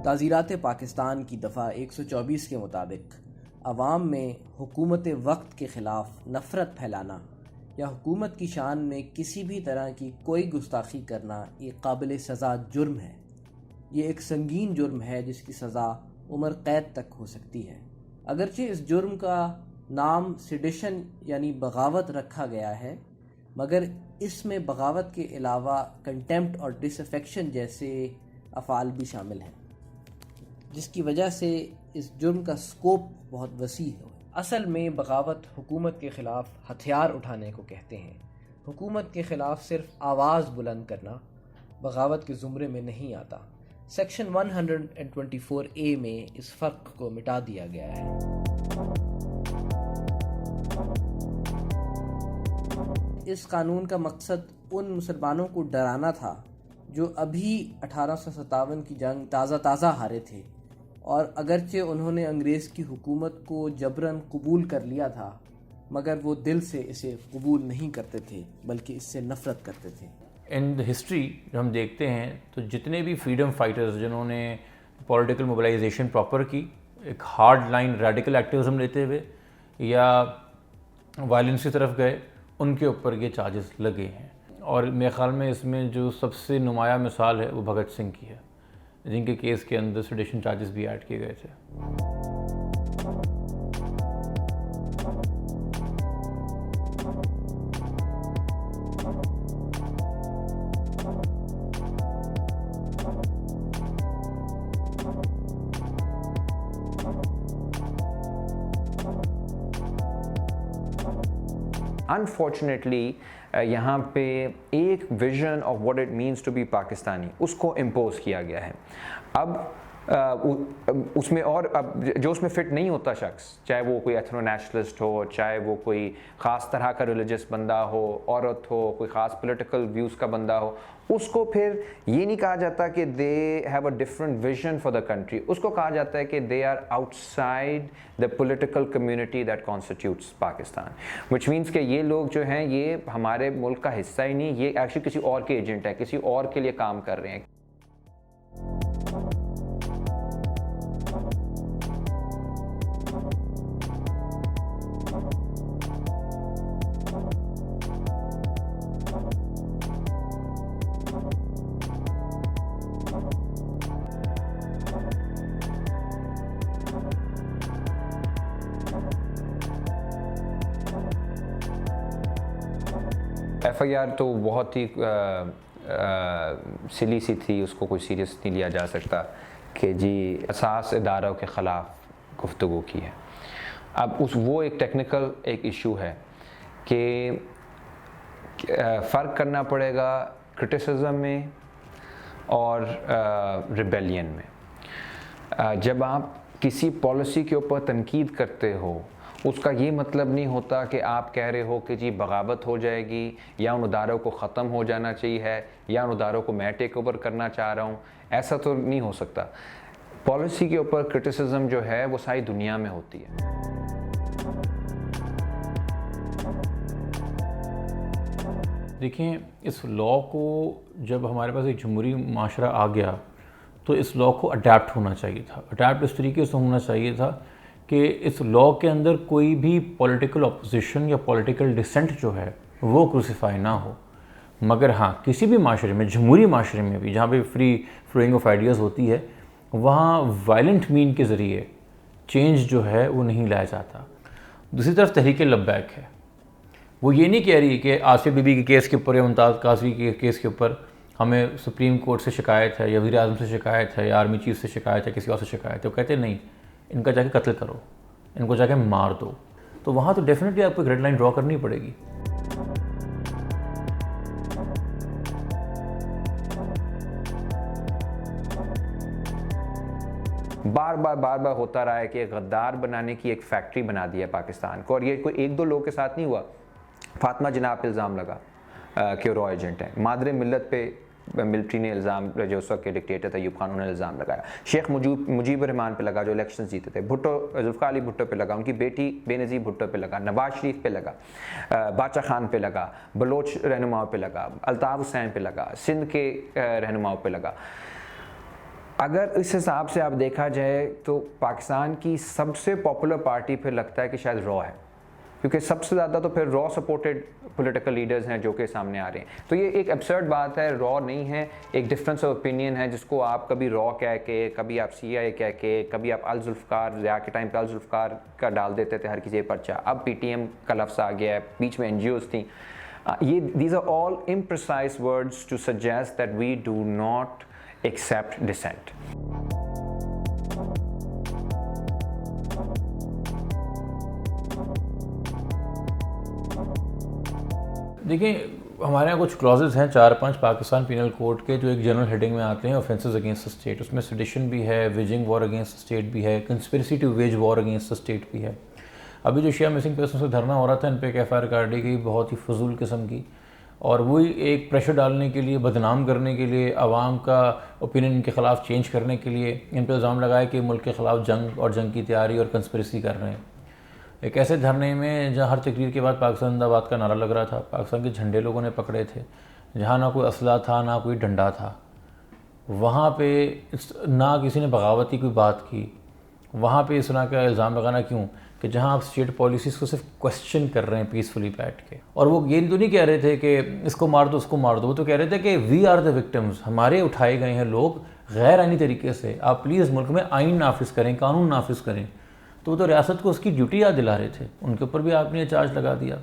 ताज़ीरात पाकिस्तान की दफ़ा 124 के मुताबिक अवाम में हुकूमत वक्त के ख़िलाफ़ नफ़रत फैलाना या हुकूमत की शान में किसी भी तरह की कोई गुस्ताखी करना ये काबिल सज़ा जुर्म है। ये एक संगीन जुर्म है जिसकी सज़ा उम्र कैद तक हो सकती है। अगरचे इस जुर्म का नाम सिडिशन यानी बगावत रखा गया है, मगर इसमें बगावत के अलावा कंटेम्प्ट और डिसअफेक्शन जैसे अफ़ाल भी शामिल हैं, जिसकी वजह से इस जुर्म का स्कोप बहुत वसी है। असल में बगावत हुकूमत के ख़िलाफ़ हथियार उठाने को कहते हैं। हुकूमत के ख़िलाफ़ सिर्फ आवाज़ बुलंद करना बगावत के ज़ुमरे में नहीं आता। सेक्शन 124A में इस फ़र्क को मिटा दिया गया है। इस कानून का मकसद उन मुसलमानों को डराना था जो अभी 1857 की जंग ताज़ा हारे थे, और अगरचे उन्होंने अंग्रेज़ की हुकूमत को जबरन कबूल कर लिया था, मगर वो दिल से इसे कबूल नहीं करते थे बल्कि इससे नफ़रत करते थे। इन द हिस्ट्री जब हम देखते हैं तो जितने भी फ्रीडम फाइटर्स जिन्होंने पॉलिटिकल मोबिलाइजेशन प्रॉपर की, एक हार्ड लाइन रेडिकल एक्टिविज़म लेते हुए या वायलेंस की तरफ गए, उनके ऊपर ये चार्जेस लगे हैं। और मेरे ख़्याल में इसमें जो सबसे नुमाया मिसाल है वो भगत सिंह की है, जिनके केस के अंदर सेडिशन चार्जेस भी ऐड किए गए थे। अनफॉर्चुनेटली यहाँ पे एक vision of what it means to be Pakistani उसको इम्पोज किया गया है। अब उसमें और अब जो उसमें फिट नहीं होता शख्स, चाहे वो कोई एथनो नेशनलिस्ट हो, चाहे वो कोई ख़ास तरह का रिलीजियस बंदा हो, औरत हो, कोई ख़ास पॉलिटिकल व्यूज़ का बंदा हो, उसको फिर ये नहीं कहा जाता कि they have a different vision for the country. उसको कहा जाता है कि they are outside the political community that constitutes Pakistan, which means कि ये लोग जो हैं ये हमारे मुल्क का हिस्सा ही नहीं, ये एक्चुअली किसी और के एजेंट है, किसी और के लिए काम कर रहे हैं। FIR तो बहुत ही सिली सी थी, उसको कोई सीरियस नहीं लिया जा सकता कि जी असास इदारों के ख़िलाफ़ गुफ्तगू की है। अब वो एक टेक्निकल एक इशू है कि फ़र्क करना पड़ेगा क्रिटिसिज्म में और रिबेलियन में। जब आप किसी पॉलिसी के ऊपर तनकीद करते हो, उसका ये मतलब नहीं होता कि आप कह रहे हो कि जी बगावत हो जाएगी या उन इदारों को ख़त्म हो जाना चाहिए है या उन इदारों को मैं टेक ओवर करना चाह रहा हूँ। ऐसा तो नहीं हो सकता। पॉलिसी के ऊपर क्रिटिसिज्म जो है वो सारी दुनिया में होती है। देखिए, इस लॉ को जब हमारे पास एक जमहूरी माशरा आ गया तो इस लॉ को अडेप्ट होना चाहिए था। अडेप्ट इस तरीके से होना चाहिए था कि इस लॉ के अंदर कोई भी पॉलिटिकल अपोजिशन या पॉलिटिकल डिसेंट जो है वो क्रूसीफाई ना हो। मगर हाँ, किसी भी माशरे में, जमहूरी माशरे में भी जहाँ पे फ्री फ्लोइंग ऑफ आइडियाज़ होती है, वहाँ वायलेंट मीन के ज़रिए चेंज जो है वो नहीं लाया जाता। दूसरी तरफ तहरीक लब्बैक है, वो ये नहीं कह रही कि आसिफ बीबी के केस के ऊपर या मुमताज़ कासवी के केस के ऊपर हमें सुप्रीम कोर्ट से शिकायत है या वज़ीर आज़म से शिकायत है या आर्मी चीफ से शिकायत है, किसी और से शिकायत है। वो कहते नहीं, इनका जाके कत्ल करो, इनको जाके मार दो। तो वहाँ तो डेफिनेटली आपको एक रेड लाइन ड्रॉ करनी पड़ेगी। बार बार होता रहा है कि गद्दार बनाने की एक फैक्ट्री बना दी है पाकिस्तान को, और ये कोई एक दो लोगों के साथ नहीं हुआ। फातिमा जिन्ना पे इल्ज़ाम लगा कि रॉ एजेंट है। मादरे मिल्लत पे मिलिट्री ने इल्ज़ाम, जो उस वक्त के डिक्टेटर था अयूब खान, उन्होंने इल्ज़ाम लगाया। शेख मुजीब रहमान पे लगा जो इलेक्शन जीते थे। जुल्फ़िकार अली भुट्टो पे लगा, उनकी बेटी बेनज़ीर भुट्टो पे लगा, नवाज शरीफ पे लगा, बादशाह खान पे लगा, बलोच रहनुमाओं पे लगा, अल्ताफ़ हुसैन पे लगा, सिंध के रहनुमाओं पे लगा। अगर इस हिसाब से आप देखा जाए तो पाकिस्तान की सबसे पॉपुलर पार्टी फिर लगता है कि शायद रॉ है, क्योंकि सबसे ज़्यादा तो फिर रॉ सपोर्टेड पॉलिटिकल लीडर्स हैं जो कि सामने आ रहे हैं। तो ये एक एब्सर्ड बात है, रॉ नहीं है, एक डिफरेंस ऑफ ओपिनियन है जिसको आप कभी रॉ कह के, कभी आप CIA कह के, कभी आप अल जुल्फ़कार, ज़िया के टाइम पे अल जुल्फ़कार का डाल देते थे हर किसी पर्चा, अब PTM का लफ्ज़ आ गया है, बीच में NGOs थी। ये these are all imprecise words to suggest that we do not accept dissent. देखिए, हमारे यहाँ कुछ क्लॉजेज हैं 4-5 पाकिस्तान पीनल कोड के जो एक जनरल हेडिंग में आते हैं, ऑफेंसेस अगेंस्ट द स्टेट। उसमें सेडिशन भी है, waging war against the state भी है, conspiracy to wage war against the state भी है। अभी जो शिया मिसिंग पर्सन से धरना हो रहा था, इन पर एक FIR काट दी गई बहुत ही फजूल किस्म की, और वही एक प्रेशर डालने के लिए, बदनाम करने के लिए, आवाम का ओपिनियन इनके ख़िलाफ़ चेंज करने के लिए इन पर इल्ज़ाम लगाया कि मुल्क के ख़िलाफ़ जंग और जंग की तैयारी और कंस्पिरेसी कर रहे हैं। एक ऐसे धरने में जहाँ हर तकरीर के बाद पाकिस्तान जिंदाबाद का नारा लग रहा था, पाकिस्तान के झंडे लोगों ने पकड़े थे, जहाँ ना कोई असला था ना कोई डंडा था, वहाँ पे ना किसी ने बगावत की कोई बात की, वहाँ पे इस तरह का इल्ज़ाम लगाना क्यों कि जहाँ आप स्टेट पॉलिसीज़ को सिर्फ क्वेश्चन कर रहे हैं पीसफुली बैठ के। और वो ये तो नहीं कह रहे थे कि इसको मार दो उसको मार दो, वो तो कह रहे थे कि वी आर द विक्टिम्स, हमारे उठाए गए हैं लोग गैर आइनी तरीके से, आप प्लीज़ मुल्क में आइन नाफिज करें, कानून नाफिज करें। तो वो तो रियासत को उसकी ड्यूटी याद दिला रहे थे, उनके ऊपर भी आपने चार्ज लगा दिया।